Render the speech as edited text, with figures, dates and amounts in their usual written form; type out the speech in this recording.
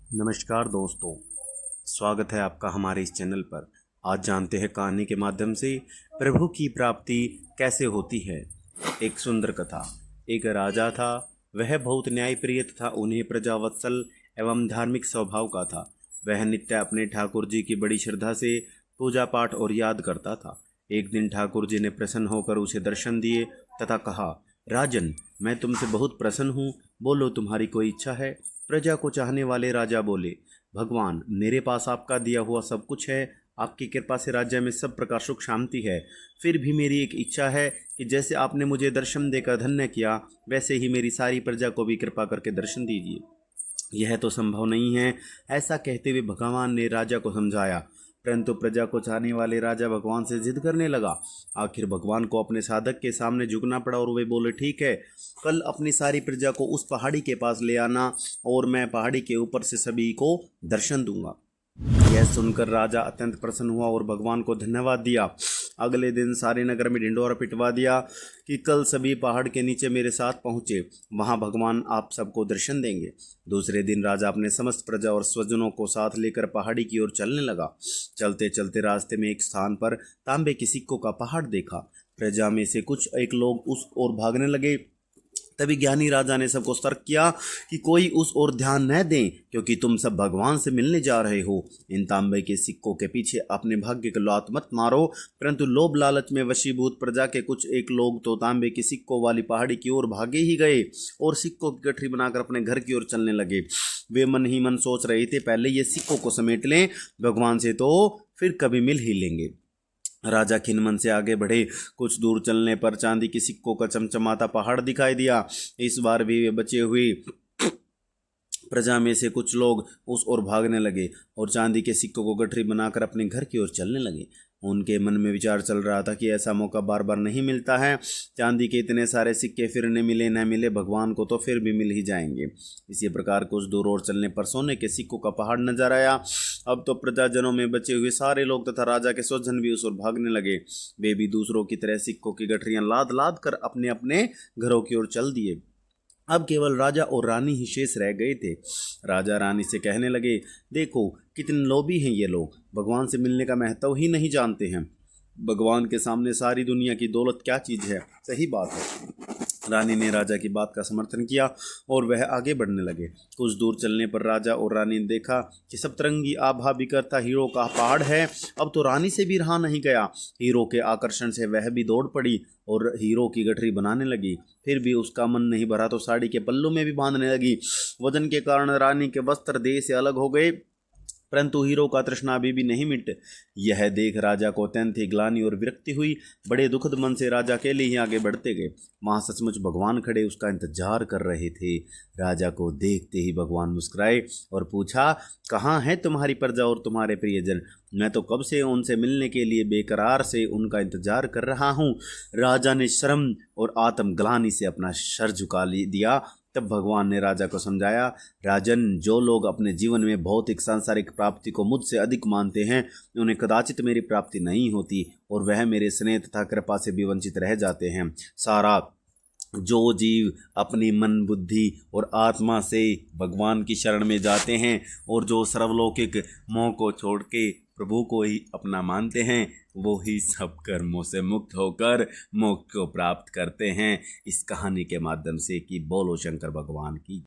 नमस्कार दोस्तों, स्वागत है आपका हमारे इस चैनल पर। आज जानते हैं कहानी के माध्यम से प्रभु की प्राप्ति कैसे होती है। एक सुंदर कथा। एक राजा था, वह बहुत न्यायप्रिय तथा उन्हें प्रजावत्सल एवं धार्मिक स्वभाव का था। वह नित्य अपने ठाकुर जी की बड़ी श्रद्धा से पूजा पाठ और याद करता था। एक दिन ठाकुर जी ने प्रसन्न होकर उसे दर्शन दिए तथा कहा, राजन, मैं तुमसे बहुत प्रसन्न हूँ, बोलो तुम्हारी कोई इच्छा है। प्रजा को चाहने वाले राजा बोले, भगवान, मेरे पास आपका दिया हुआ सब कुछ है। आपकी कृपा से राज्य में सब प्रकार सुख शांति है। फिर भी मेरी एक इच्छा है कि जैसे आपने मुझे दर्शन देकर धन्य किया, वैसे ही मेरी सारी प्रजा को भी कृपा करके दर्शन दीजिए। यह तो संभव नहीं है। ऐसा कहते हुए भगवान ने राजा को समझाया, परंतु प्रजा को चाहने वाले राजा भगवान से जिद करने लगा। आखिर भगवान को अपने साधक के सामने झुकना पड़ा और वे बोले, ठीक है, कल अपनी सारी प्रजा को उस पहाड़ी के पास ले आना और मैं पहाड़ी के ऊपर से सभी को दर्शन दूंगा। यह सुनकर राजा अत्यंत प्रसन्न हुआ और भगवान को धन्यवाद दिया। अगले दिन सारे नगर में ढिंढोरा पिटवा दिया कि कल सभी पहाड़ के नीचे मेरे साथ पहुँचे, वहाँ भगवान आप सबको दर्शन देंगे। दूसरे दिन राजा अपने समस्त प्रजा और स्वजनों को साथ लेकर पहाड़ी की ओर चलने लगा। चलते चलते रास्ते में एक स्थान पर तांबे के सिक्कों का पहाड़ देखा। प्रजा में से कुछ एक लोग उस ओर भागने लगे। तभी ज्ञानी राजा ने सबको सतर्क किया कि कोई उस ओर ध्यान न दें, क्योंकि तुम सब भगवान से मिलने जा रहे हो। इन तांबे के सिक्कों के पीछे अपने भाग्य को लात मत मारो। परंतु लोभ लालच में वशीभूत प्रजा के कुछ एक लोग तो तांबे के सिक्कों वाली पहाड़ी की ओर भागे ही गए और सिक्कों की गठरी बनाकर अपने घर की ओर चलने लगे। वे मन ही मन सोच रहे थे, पहले ये सिक्कों को समेट लें, भगवान से तो फिर कभी मिल ही लेंगे। राजा खिन्मन से आगे बढ़े। कुछ दूर चलने पर चांदी के सिक्कों का चमचमाता पहाड़ दिखाई दिया। इस बार भी वे बचे हुए प्रजा में से कुछ लोग उस ओर भागने लगे और चांदी के सिक्कों को गठरी बनाकर अपने घर की ओर चलने लगे। उनके मन में विचार चल रहा था कि ऐसा मौका बार बार नहीं मिलता है। चांदी के इतने सारे सिक्के फिर न मिले न मिले, भगवान को तो फिर भी मिल ही जाएंगे। इसी प्रकार कुछ दूर और चलने पर सोने के सिक्कों का पहाड़ नजर आया। अब तो प्रजाजनों में बचे हुए सारे लोग तथा राजा के स्वजन भी उस ओर भागने लगे। वे भी दूसरों की तरह सिक्कों की गठरियां लाद लाद कर अपने अपने घरों की ओर चल दिए। अब केवल राजा और रानी ही शेष रह गए थे। राजा रानी से कहने लगे, देखो कितने लोभी हैं ये लोग, भगवान से मिलने का महत्व ही नहीं जानते हैं। भगवान के सामने सारी दुनिया की दौलत क्या चीज़ है। सही बात है। रानी ने राजा की बात का समर्थन किया और वह आगे बढ़ने लगे। कुछ दूर चलने पर राजा और रानी ने देखा कि सप्तरंगी आभा बिखरता हीरो का पहाड़ है। अब तो रानी से भी रहा नहीं गया। हीरो के आकर्षण से वह भी दौड़ पड़ी और हीरो की गठरी बनाने लगी। फिर भी उसका मन नहीं भरा तो साड़ी के पल्लू में भी बांधने लगी। वजन के कारण रानी के वस्त्र देह से अलग हो गए, परंतु हीरो का तृष्णा अभी भी नहीं मिट। यह देख राजा को अत्यंत ही ग्लानि और विरक्ति हुई। बड़े दुखद मन से राजा अकेले ही आगे बढ़ते गए। वहां सचमुच भगवान खड़े उसका इंतजार कर रहे थे। राजा को देखते ही भगवान मुस्कुराए और पूछा, कहाँ है तुम्हारी प्रजा और तुम्हारे प्रियजन? मैं तो कब से उनसे मिलने के लिए बेकरार से उनका इंतजार कर रहा हूँ। राजा ने शर्म और आत्मग्लानि से अपना सर झुका दिया। तब भगवान ने राजा को समझाया, राजन, जो लोग अपने जीवन में भौतिक सांसारिक प्राप्ति को मुझसे अधिक मानते हैं, उन्हें कदाचित मेरी प्राप्ति नहीं होती और वह मेरे स्नेह तथा कृपा से भी वंचित रह जाते हैं। सारा जो जीव अपनी मन, बुद्धि और आत्मा से भगवान की शरण में जाते हैं और जो सर्वलौकिक मोह को छोड़ के प्रभु को ही अपना मानते हैं, वो ही सब कर्मों से मुक्त होकर मोक्ष को प्राप्त करते हैं। इस कहानी के माध्यम से कि बोलो शंकर भगवान की।